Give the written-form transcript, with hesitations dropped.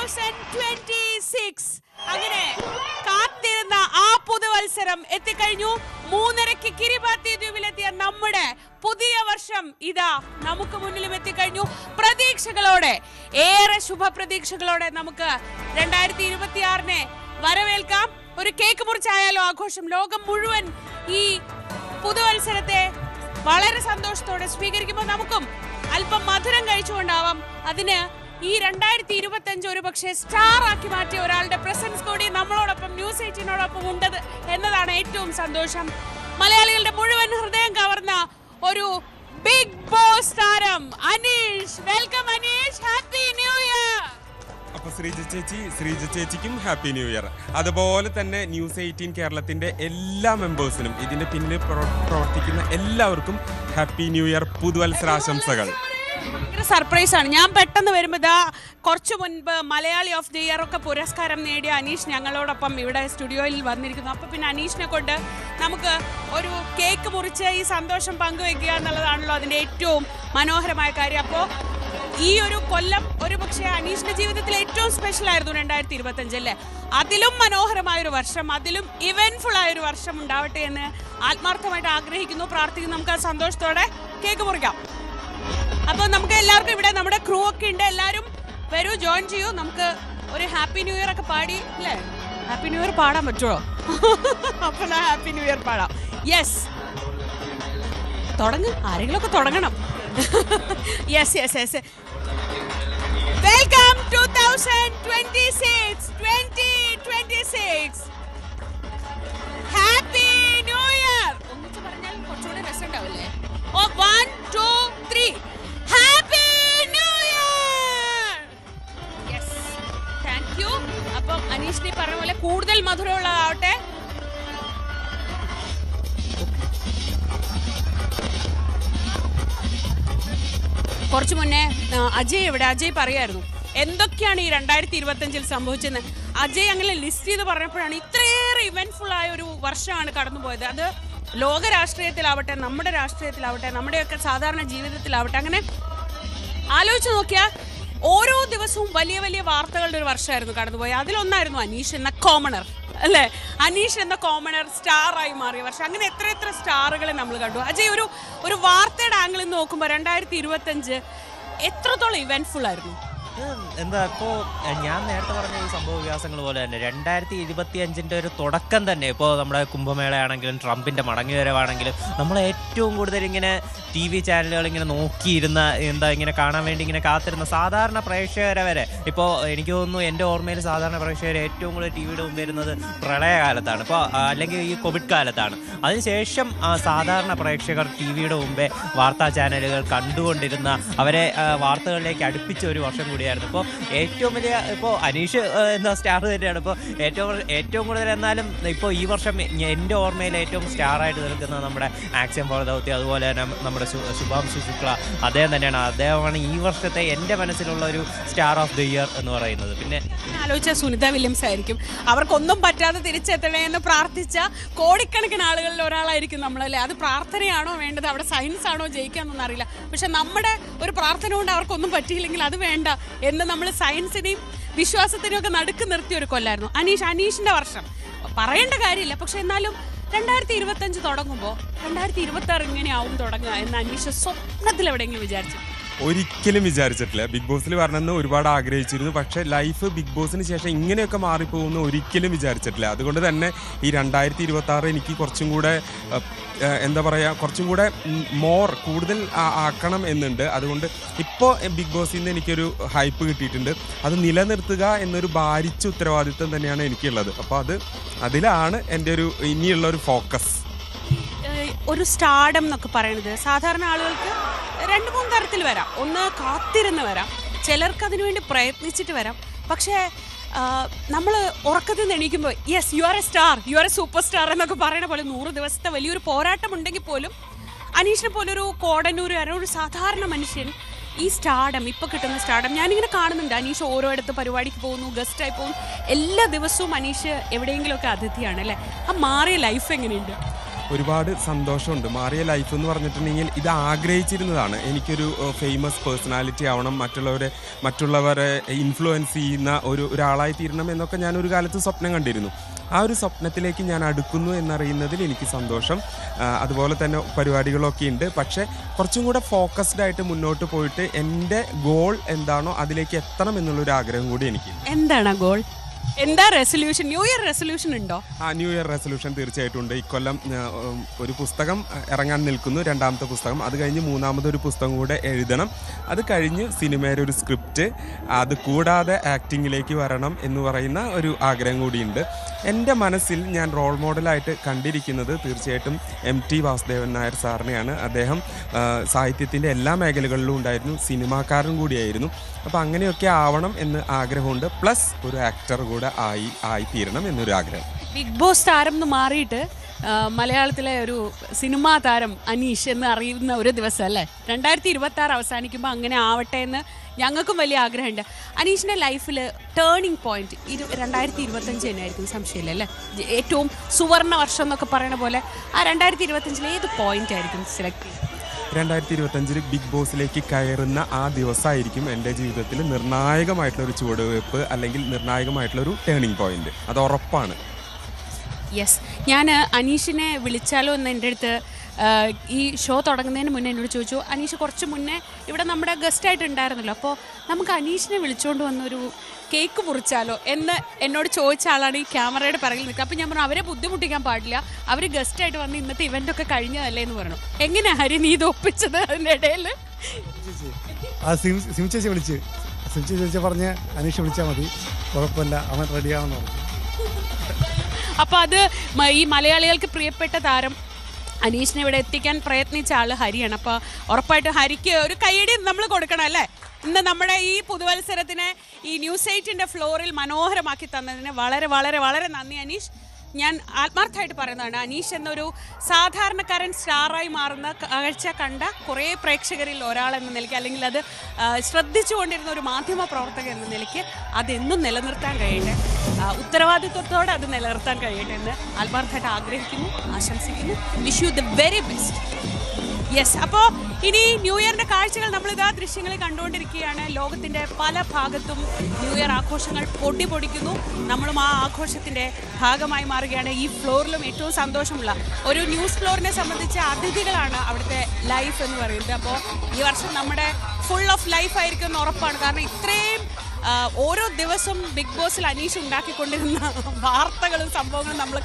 2026 അങ്ങനെ കാത്തിരുന്ന ആ പുതുവത്സരം എത്തിക്കഴിഞ്ഞു. 3:30 കിരിബാത്തി ദ്വീപിലെത്തിയ നമ്മുടെ പുതിയ വർഷം ഇതാ നമുക്ക് മുന്നിലും എത്തിക്കഴിഞ്ഞു. പ്രതീക്ഷകളോടെ, ഏറെ ശുഭപ്രതീക്ഷകളോടെ നമുക്ക് 2026 വരവേൽക്കാം. ഒരു കേക്ക് മുറിച്ചായാലോ ആഘോഷം. ലോകം മുഴുവൻ ഈ പുതുവത്സരത്തെ വളരെ സന്തോഷത്തോടെ സ്വീകരിക്കുമ്പോൾ നമുക്കും അല്പം മധുരം കഴിച്ചുകൊണ്ടാവാം. അതിന് ഈ 2025 ഒരു പക്ഷേ സ്റ്റാർ ആക്കി മാറ്റിയ ഒരാളുടെ പ്രസൻസ് കൂടി നമ്മളോടൊപ്പം ന്യൂസ് 18 ഉണ്ടത് എന്നതാണ് ഏറ്റവും സന്തോഷം. മലയാളികളുടെ മുഴുവൻ ഹൃദയം കവർന്ന ഒരു ബിഗ് ബോസ് താരം Aneesh. Welcome Aneesh, happy new year. അപ്പോൾ ശ്രീജ ചേച്ചിക്കും ഹാപ്പി ന്യൂ ഇയർ. അതുപോലെ തന്നെ ന്യൂസ് 18 കേരളത്തിന്റെ എല്ലാ മെമ്പേഴ്സിനും ഇതിന്റെ പിന്നിൽ പ്രവർത്തിക്കുന്ന എല്ലാവർക്കും ഹാപ്പി ന്യൂ ഇയർ, പുതുവത്സരാശംസകൾ. ഭയങ്കര സർപ്രൈസ് ആണ്. ഞാൻ പെട്ടെന്ന് വരുമ്പോൾ കുറച്ചു മുൻപ് മലയാളി ഓഫ് ദി ഇയർ ഒക്കെ പുരസ്കാരം നേടിയ അനീഷ് ഞങ്ങളോടൊപ്പം ഇവിടെ സ്റ്റുഡിയോയിൽ വന്നിരിക്കുന്നു. അപ്പോൾ പിന്നെ അനീഷിനെ കൊണ്ട് നമുക്ക് ഒരു കേക്ക് മുറിച്ച് ഈ സന്തോഷം പങ്കുവെക്കുക എന്നുള്ളതാണല്ലോ അതിൻ്റെ ഏറ്റവും മനോഹരമായ കാര്യം. അപ്പോൾ ഈ ഒരു കൊല്ലം ഒരു പക്ഷേ അനീഷിന്റെ ജീവിതത്തിൽ ഏറ്റവും സ്പെഷ്യൽ ആയിരുന്നു 2025 അല്ലേ. അതിലും മനോഹരമായൊരു വർഷം, അതിലും ഇവന്റ്ഫുൾ ആയൊരു വർഷം ഉണ്ടാവട്ടെ എന്ന് ആത്മാർത്ഥമായിട്ട് ആഗ്രഹിക്കുന്നു, പ്രാർത്ഥിക്കുന്നു. നമുക്ക് ആ സന്തോഷത്തോടെ കേക്ക് മുറിക്കാം. അപ്പോൾ നമുക്ക് എല്ലാവർക്കും ഇവിടെ നമ്മുടെ ക്രൂ ഒക്കെ ഉണ്ട്. എല്ലാവരും വരൂ, ജോയിൻ ചെയ്യൂ. നമുക്ക് ഒരു ഹാപ്പി ന്യൂ ഇയർ ഒക്കെ പാടി അല്ലേ. ഹാപ്പി ന്യൂ ഇയർ പാടാൻ പറ്റുമോ? അപ്പോൾ ഹാപ്പി ന്യൂ ഇയർ പാടാം. യെസ്, തുടങ്ങ്, ആരെങ്കിലും ഒക്കെ തുടങ്ങണം. Yes yes yes. Welcome 2026. Happy new year. ഒന്നിച്ച് പറഞ്ഞാൽ കുറച്ചുകൂടെ രസമുണ്ടാവില്ലേ? ഓ 1 2 3 happy new year. Yes, thank you. അപ്പം അനീഷിനെ പറഞ്ഞ പോലെ കൂടുതൽ മധുരമുള്ളതാവട്ടെ. കുറച്ചു മുന്നേ അജയ് ഇവിടെ, അജയ് പറയായിരുന്നു എന്തൊക്കെയാണ് ഈ 2025 സംഭവിച്ചതെന്ന്. അജയ് അങ്ങനെ ലിസ്റ്റ് ചെയ്ത് പറഞ്ഞപ്പോഴാണ് ഇത്രയേറെ ഇവന്റ്ഫുൾ ആയ ഒരു വർഷമാണ് കടന്നുപോയത്. അത് ലോക രാഷ്ട്രീയത്തിലാവട്ടെ, നമ്മുടെ രാഷ്ട്രീയത്തിലാവട്ടെ, നമ്മുടെയൊക്കെ സാധാരണ ജീവിതത്തിലാവട്ടെ. അങ്ങനെ ആലോചിച്ച് നോക്കിയാൽ ഓരോ ദിവസവും വലിയ വലിയ വാർത്തകളുടെ ഒരു വർഷമായിരുന്നു കടന്നുപോയത്. അതിലൊന്നായിരുന്നു അനീഷ് എന്ന കോമണർ അല്ലേ. അനീഷ് എന്ന കോമണർ സ്റ്റാറായി മാറിയ വർഷം. അങ്ങനെ എത്ര സ്റ്റാറുകളെ നമ്മൾ കണ്ടു. അജയ്, ഒരു വാർത്തയുടെ ആംഗിളിൽ നിന്ന് നോക്കുമ്പോൾ 2025 എത്രത്തോളം ഇവന്റ്ഫുൾ ആയിരുന്നു? എന്താ ഇപ്പോൾ ഞാൻ നേരത്തെ പറഞ്ഞ ഈ സംഭവ വികാസങ്ങൾ പോലെ തന്നെ 2025 ഒരു തുടക്കം തന്നെ ഇപ്പോൾ നമ്മുടെ കുംഭമേളയാണെങ്കിലും ട്രംപിൻ്റെ മടങ്ങിവരവാണെങ്കിലും നമ്മൾ ഏറ്റവും കൂടുതൽ ഇങ്ങനെ TV ചാനലുകൾ ഇങ്ങനെ നോക്കിയിരുന്ന, ഇങ്ങനെ കാണാൻ വേണ്ടി ഇങ്ങനെ കാത്തിരുന്ന സാധാരണ പ്രേക്ഷകരെ വരെ ഇപ്പോൾ എനിക്ക് തോന്നുന്നു എൻ്റെ ഓർമ്മയിൽ സാധാരണ പ്രേക്ഷകർ ഏറ്റവും കൂടുതൽ TVയുടെ മുമ്പ് വരുന്നത് പ്രളയകാലത്താണ്, ഇപ്പോൾ അല്ലെങ്കിൽ ഈ കോവിഡ് കാലത്താണ്. അതിനുശേഷം സാധാരണ പ്രേക്ഷകർ TVയുടെ മുമ്പേ വാർത്താ ചാനലുകൾ കണ്ടുകൊണ്ടിരുന്ന, അവരെ വാർത്തകളിലേക്ക് അടുപ്പിച്ച ഒരു വർഷം കൂടിയാണ്. ഇപ്പോൾ ഏറ്റവും വലിയ, ഇപ്പോൾ അനീഷ് എന്ന സ്റ്റാർ തന്നെയാണ് ഇപ്പോൾ ഏറ്റവും കൂടുതൽ. എന്നാലും ഇപ്പോൾ ഈ വർഷം എൻ്റെ ഓർമ്മയിൽ ഏറ്റവും സ്റ്റാറായിട്ട് നിൽക്കുന്നത് നമ്മുടെ ആക്ഷൻ ഫോർ ദൗത്യം, അതുപോലെ തന്നെ നമ്മുടെ ശുഭാംശു ശുക്ല, അദ്ദേഹം തന്നെയാണ്. അദ്ദേഹമാണ് ഈ വർഷത്തെ എൻ്റെ മനസ്സിലുള്ള ഒരു സ്റ്റാർ ഓഫ് ദി ഇയർ എന്ന് പറയുന്നത്. പിന്നെ ആലോചിച്ച സുനിത വില്യംസ് ആയിരിക്കും. അവർക്കൊന്നും പറ്റാതെ തിരിച്ചെത്തണേ എന്ന് പ്രാർത്ഥിച്ച കോടിക്കണക്കിന് ആളുകളിൽ ഒരാളായിരിക്കും നമ്മളല്ലേ. അത് പ്രാർത്ഥനയാണോ വേണ്ടത്, അവിടെ സയൻസ് ആണോ ജയിക്കാന്നൊന്നും അറിയില്ല. പക്ഷെ നമ്മുടെ ഒരു പ്രാർത്ഥന കൊണ്ട് അവർക്കൊന്നും പറ്റിയില്ലെങ്കിൽ അത് വേണ്ട എന്ന് നമ്മൾ സയൻസിനെയും വിശ്വാസത്തിനെയും ഒക്കെ നടുക്ക് നിർത്തിയ ഒരു കൊല്ലായിരുന്നു അനീഷിന്റെ വർഷം. പറയേണ്ട കാര്യമില്ല. പക്ഷെ എന്നാലും 2025 തുടങ്ങുമ്പോൾ 2026 ഇങ്ങനെയാവും തുടങ്ങുക എന്ന് അനീഷ് സ്വപ്നത്തിൽ എവിടെയെങ്കിലും വിചാരിച്ചു? ഒരിക്കലും വിചാരിച്ചിട്ടില്ല. ബിഗ് ബോസിൽ വരണമെന്ന് ഒരുപാട് ആഗ്രഹിച്ചിരുന്നു. പക്ഷേ ലൈഫ് ബിഗ് ബോസിന് ശേഷം ഇങ്ങനെയൊക്കെ മാറിപ്പോകുമെന്ന് ഒരിക്കലും വിചാരിച്ചിട്ടില്ല. അതുകൊണ്ട് തന്നെ ഈ 2026 എനിക്ക് കുറച്ചും കൂടെ കുറച്ചും കൂടെ കൂടുതൽ ആക്കണം എന്നുണ്ട്. അതുകൊണ്ട് ഇപ്പോൾ ബിഗ് ബോസിൽ നിന്ന് എനിക്കൊരു ഹൈപ്പ് കിട്ടിയിട്ടുണ്ട്. അത് നിലനിർത്തുക എന്നൊരു ഭാരിച്ച ഉത്തരവാദിത്വം തന്നെയാണ് എനിക്കുള്ളത്. അപ്പോൾ അതിലാണ് എൻ്റെ ഇനിയുള്ള ഒരു ഫോക്കസ്. ഒരു സ്റ്റാർഡം എന്നൊക്കെ പറയുന്നത് സാധാരണ ആളുകൾക്ക് 2-3 തരത്തിൽ വരാം. ഒന്ന് കാത്തിരുന്ന് വരാം, ചിലർക്ക് അതിനുവേണ്ടി പ്രയത്നിച്ചിട്ട് വരാം. പക്ഷേ നമ്മൾ ഉറക്കത്തിൽ നിന്ന് എണീക്കുമ്പോൾ yes you are A star, you are A super star എന്നൊക്കെ പറയുന്ന പോലെ 100 ദിവസത്തെ വലിയൊരു പോരാട്ടം ഉണ്ടെങ്കിൽ പോലും അനീഷിനെ പോലൊരു കോടന്നൂരുകാരൻ, ഒരു സാധാരണ മനുഷ്യൻ ഈ സ്റ്റാർഡം, ഇപ്പോൾ കിട്ടുന്ന സ്റ്റാർഡം ഞാനിങ്ങനെ കാണുന്നുണ്ട്. അനീഷ് ഓരോയിടത്ത് പരിപാടിക്ക് പോകുന്നു, ഗസ്റ്റായി പോകുന്നു. എല്ലാ ദിവസവും അനീഷ് എവിടെയെങ്കിലുമൊക്കെ അതിഥിയാണ് അല്ലേ. ആ മാറിയ ലൈഫ് എങ്ങനെയുണ്ട്? ഒരുപാട് സന്തോഷമുണ്ട്. മാറിയ ലൈഫ് എന്ന് പറഞ്ഞിട്ടുണ്ടെങ്കിൽ ഇത് ആഗ്രഹിച്ചിരുന്നതാണ്. എനിക്കൊരു ഫേമസ് പേഴ്സണാലിറ്റി ആവണം, മറ്റുള്ളവരെ ഇൻഫ്ലുവൻസ് ചെയ്യുന്ന ഒരാളായി തീരണം എന്നൊക്കെ ഞാൻ ഒരു കാലത്ത് സ്വപ്നം കണ്ടിരുന്നു. ആ ഒരു സ്വപ്നത്തിലേക്ക് ഞാൻ അടുക്കുന്നു എന്നറിയുന്നതിൽ എനിക്ക് സന്തോഷം. അതുപോലെ തന്നെ പരിപാടികളൊക്കെ ഉണ്ട്. പക്ഷേ കുറച്ചും കൂടെ ഫോക്കസ്ഡ് ആയിട്ട് മുന്നോട്ട് പോയിട്ട് എൻ്റെ ഗോൾ എന്താണോ അതിലേക്ക് എത്തണം എന്നുള്ളൊരു ആഗ്രഹം കൂടി എനിക്ക്. എന്താണ് ഗോൾ? എന്താ റെസൊല്യൂഷൻ? ന്യൂ ഇയർ റെസൊല്യൂഷൻ ഉണ്ടോ? ന്യൂ ഇയർ റെസൊല്യൂഷൻ തീർച്ചയായിട്ടും ഉണ്ട്. ഇക്കൊല്ലം ഒരു പുസ്തകം ഇറങ്ങാൻ നിൽക്കുന്നു, 2ാമത്തെ പുസ്തകം. അത് കഴിഞ്ഞ് 3ാമതൊരു പുസ്തകം കൂടെ എഴുതണം. അത് കഴിഞ്ഞ് സിനിമയുടെ ഒരു സ്ക്രിപ്റ്റ്, അത് കൂടാതെ ആക്ടിങ്ങിലേക്ക് വരണം എന്ന് പറയുന്ന ഒരു ആഗ്രഹം കൂടിയുണ്ട്. എൻ്റെ മനസ്സിൽ ഞാൻ റോൾ മോഡലായിട്ട് കണ്ടിരിക്കുന്നത് തീർച്ചയായിട്ടും MT വാസുദേവൻ നായർ സാറിനെയാണ്. അദ്ദേഹം സാഹിത്യത്തിൻ്റെ എല്ലാ മേഖലകളിലും ഉണ്ടായിരുന്നു, സിനിമാക്കാരൻ കൂടിയായിരുന്നു. അപ്പോൾ അങ്ങനെയൊക്കെ ആവണം എന്ന് ആഗ്രഹമുണ്ട്. പ്ലസ് ഒരു ആക്ടർ കൂടെ ആയിത്തീരണം എന്നൊരു ആഗ്രഹം. ബിഗ് ബോസ് താരം എന്ന് മാറിയിട്ട് മലയാളത്തിലെ ഒരു സിനിമാ താരം അനീഷ് എന്ന് അറിയുന്ന ഒരു ദിവസം അല്ലേ? 2026 അവസാനിക്കുമ്പോൾ അങ്ങനെ ആവട്ടെ എന്ന് ഞങ്ങൾക്കും വലിയ ആഗ്രഹമുണ്ട്. അനീഷിൻ്റെ ലൈഫിൽ ടേണിംഗ് പോയിന്റ് 2025 തന്നെയായിരിക്കും, സംശയമില്ല അല്ലേ? ഏറ്റവും സുവർണ വർഷം എന്നൊക്കെ പറയുന്ന പോലെ ആ 2025 ഏത് പോയിന്റ് ആയിരിക്കും സെലക്ട് ചെയ്യുക? 2025 ബിഗ് ബോസിലേക്ക് കയറുന്ന ആ ദിവസമായിരിക്കും എൻ്റെ ജീവിതത്തിൽ നിർണായകമായിട്ടുള്ളൊരു ചുവടുവയ്പ്പ്, അല്ലെങ്കിൽ നിർണായകമായിട്ടുള്ളൊരു ടേണിംഗ് പോയിന്റ്. അത് ഉറപ്പാണ്. യെസ്, ഞാൻ അനീഷിനെ വിളിച്ചാലോ എന്ന് എൻ്റെ അടുത്ത് ഈ ഷോ തുടങ്ങുന്നതിന് മുന്നേ എന്നോട് ചോദിച്ചു. അനീഷ് കുറച്ച് മുന്നേ ഇവിടെ നമ്മുടെ ഗസ്റ്റായിട്ട് ഉണ്ടായിരുന്നല്ലോ, അപ്പോൾ നമുക്ക് അനീഷിനെ വിളിച്ചുകൊണ്ട് വന്നൊരു കേക്ക് മുറിച്ചാലോ എന്ന് എന്നോട് ചോദിച്ച ആളാണ് ഈ ക്യാമറയുടെ പിറകിൽ നിൽക്കുക. അപ്പോൾ ഞാൻ പറഞ്ഞു അവരെ ബുദ്ധിമുട്ടിക്കാൻ പാടില്ല, അവർ ഗസ്റ്റായിട്ട് വന്ന് ഇന്നത്തെ ഇവൻ്റൊക്കെ കഴിഞ്ഞതല്ലേ എന്ന് പറഞ്ഞു. എങ്ങനെയാ ഹരി നീ ഇത് ഒപ്പിച്ചത്? അതിൻ്റെ ഇടയിൽ സിം ചേച്ചി വിളിച്ച് പറഞ്ഞ് അനീഷ് വിളിച്ചാൽ മതി, കുഴപ്പമില്ല, അവൻ റെഡിയാണെന്ന് പറഞ്ഞു. അപ്പോൾ അത് ഈ മലയാളികൾക്ക് പ്രിയപ്പെട്ട താരം അനീഷിനെ ഇവിടെ എത്തിക്കാൻ പ്രയത്നിച്ച ആൾ ഹരിയാണ്. അപ്പോൾ ഉറപ്പായിട്ടും ഹരിക്ക് ഒരു കൈയടി നമ്മൾ കൊടുക്കണം അല്ലേ? ഇന്ന് നമ്മുടെ ഈ പുതുവത്സരത്തിനെ ഈ ന്യൂസ് 8ൻ്റെ ഫ്ലോറിൽ മനോഹരമാക്കി തന്നതിന് വളരെ വളരെ വളരെ നന്ദി അനീഷ്. ഞാൻ ആത്മാർത്ഥമായിട്ട് പറയുന്നതാണ്, അനീഷ് എന്നൊരു സാധാരണക്കാരൻ സ്റ്റാറായി മാറുന്ന കാഴ്ച കണ്ട കുറേ പ്രേക്ഷകരിൽ ഒരാളെന്ന നിലയ്ക്ക്, അല്ലെങ്കിൽ അത് ശ്രദ്ധിച്ചുകൊണ്ടിരുന്ന ഒരു മാധ്യമ പ്രവർത്തകൻ എന്ന നിലയ്ക്ക് അതെന്നും നിലനിർത്താൻ കഴിയട്ടെ, ഉത്തരവാദിത്വത്തോടെ അത് നിലനിർത്താൻ കഴിയട്ടെ എന്ന് ആത്മാർത്ഥമായിട്ട് ആഗ്രഹിക്കുന്നു, ആശംസിക്കുന്നു. Wish you the very best. Yes, അപ്പോൾ ഇനി ന്യൂ ഇയറിൻ്റെ കാഴ്ചകൾ നമ്മളിതാ ദൃശ്യങ്ങളിൽ കണ്ടുകൊണ്ടിരിക്കുകയാണ്. ലോകത്തിൻ്റെ പല ഭാഗത്തും ന്യൂ ഇയർ ആഘോഷങ്ങൾ പൊടിക്കുന്നു. നമ്മളും ആ ആഘോഷത്തിൻ്റെ ഭാഗമായി മാറുകയാണ്. ഈ ഫ്ലോറിലും ഏറ്റവും സന്തോഷമുള്ള ഒരു ന്യൂസ് ഫ്ലോറിനെ സംബന്ധിച്ച അതിഥികളാണ് അവിടുത്തെ ലൈഫ് എന്ന് പറയുന്നത്. അപ്പോൾ ഈ വർഷം നമ്മുടെ ഫുൾ ഓഫ് ലൈഫ് ആയിരിക്കും എന്ന് ഉറപ്പാണ്. കാരണം ഇത്രയും ഓരോ ദിവസവും ബിഗ് ബോസിൽ അനീഷ് ഉണ്ടാക്കിക്കൊണ്ടിരുന്ന വാർത്തകളും സംഭവങ്ങളും നമ്മൾ